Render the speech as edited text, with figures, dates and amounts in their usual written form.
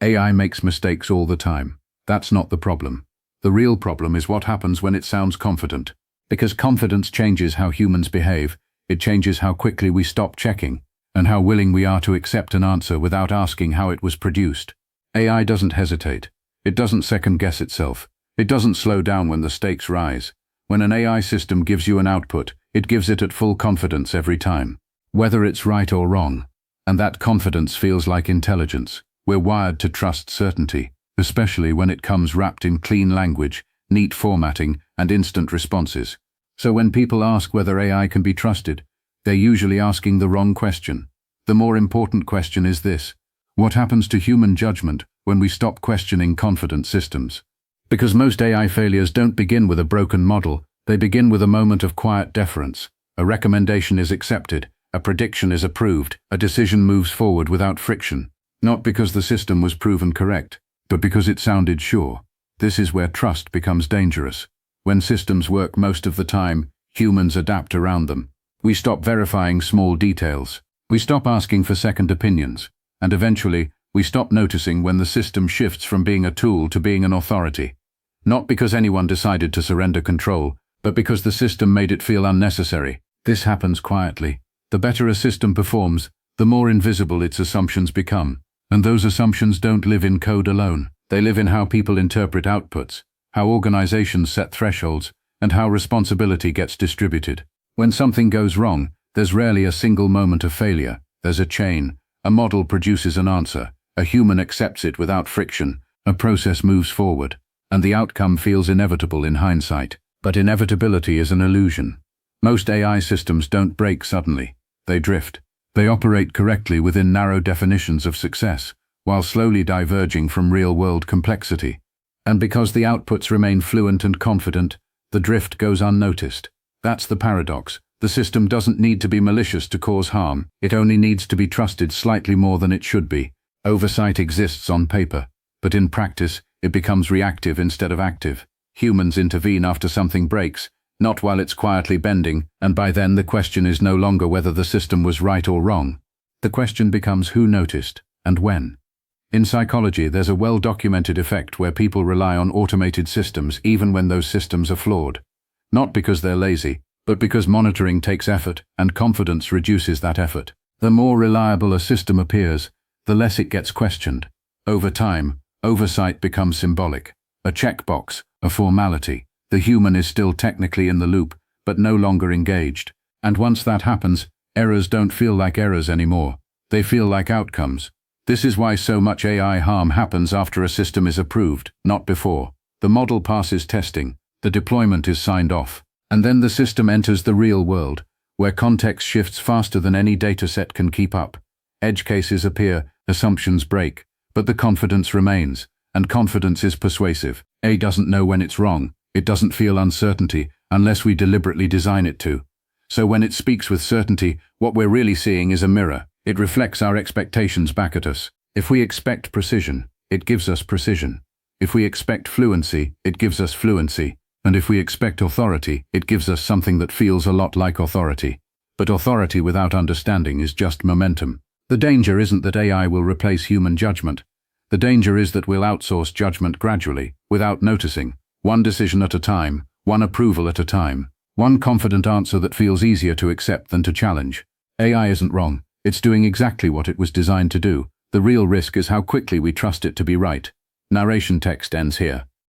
AI makes mistakes all the time. That's not the problem. The real problem is what happens when it sounds confident. Because confidence changes how humans behave, it changes how quickly we stop checking, and how willing we are to accept an answer without asking how it was produced. AI doesn't hesitate. It doesn't second-guess itself. It doesn't slow down when the stakes rise. When an AI system gives you an output, it gives it at full confidence every time, whether it's right or wrong. And that confidence feels like intelligence. We're wired to trust certainty, especially when it comes wrapped in clean language, neat formatting, and instant responses. So when people ask whether AI can be trusted, they're usually asking the wrong question. The more important question is this: what happens to human judgment when we stop questioning confident systems? Because most AI failures don't begin with a broken model, they begin with a moment of quiet deference. A recommendation is accepted, a prediction is approved, a decision moves forward without friction. Not because the system was proven correct, but because it sounded sure. This is where trust becomes dangerous. When systems work most of the time, humans adapt around them. We stop verifying small details. We stop asking for second opinions. And eventually, we stop noticing when the system shifts from being a tool to being an authority. Not because anyone decided to surrender control, but because the system made it feel unnecessary. This happens quietly. The better a system performs, the more invisible its assumptions become. And those assumptions don't live in code alone. They live in how people interpret outputs, how organizations set thresholds, and how responsibility gets distributed. When something goes wrong, there's rarely a single moment of failure. There's a chain. A model produces an answer. A human accepts it without friction. A process moves forward. And the outcome feels inevitable in hindsight. But inevitability is an illusion. Most AI systems don't break suddenly. They drift. They operate correctly within narrow definitions of success, while slowly diverging from real-world complexity. And because the outputs remain fluent and confident, the drift goes unnoticed. That's the paradox. The system doesn't need to be malicious to cause harm. It only needs to be trusted slightly more than it should be. Oversight exists on paper, but in practice, it becomes reactive instead of active. Humans intervene after something breaks, not while it's quietly bending, and by then the question is no longer whether the system was right or wrong. The question becomes who noticed, and when. In psychology, there's a well-documented effect where people rely on automated systems even when those systems are flawed. Not because they're lazy, but because monitoring takes effort, and confidence reduces that effort. The more reliable a system appears, the less it gets questioned. Over time, oversight becomes symbolic. A checkbox, a formality. The human is still technically in the loop, but no longer engaged. And once that happens, errors don't feel like errors anymore. They feel like outcomes. This is why so much AI harm happens after a system is approved, not before. The model passes testing, the deployment is signed off, and then the system enters the real world, where context shifts faster than any dataset can keep up. Edge cases appear, assumptions break, but the confidence remains, and confidence is persuasive. AI doesn't know when it's wrong. It doesn't feel uncertainty unless we deliberately design it to. So when it speaks with certainty, what we're really seeing is a mirror. It reflects our expectations back at us. If we expect precision, it gives us precision. If we expect fluency, it gives us fluency. And if we expect authority, it gives us something that feels a lot like authority. But authority without understanding is just momentum. The danger isn't that AI will replace human judgment. The danger is that we'll outsource judgment gradually, without noticing. One decision at a time, one approval at a time, one confident answer that feels easier to accept than to challenge. AI isn't wrong. It's doing exactly what it was designed to do. The real risk is how quickly we trust it to be right. Narration text ends here.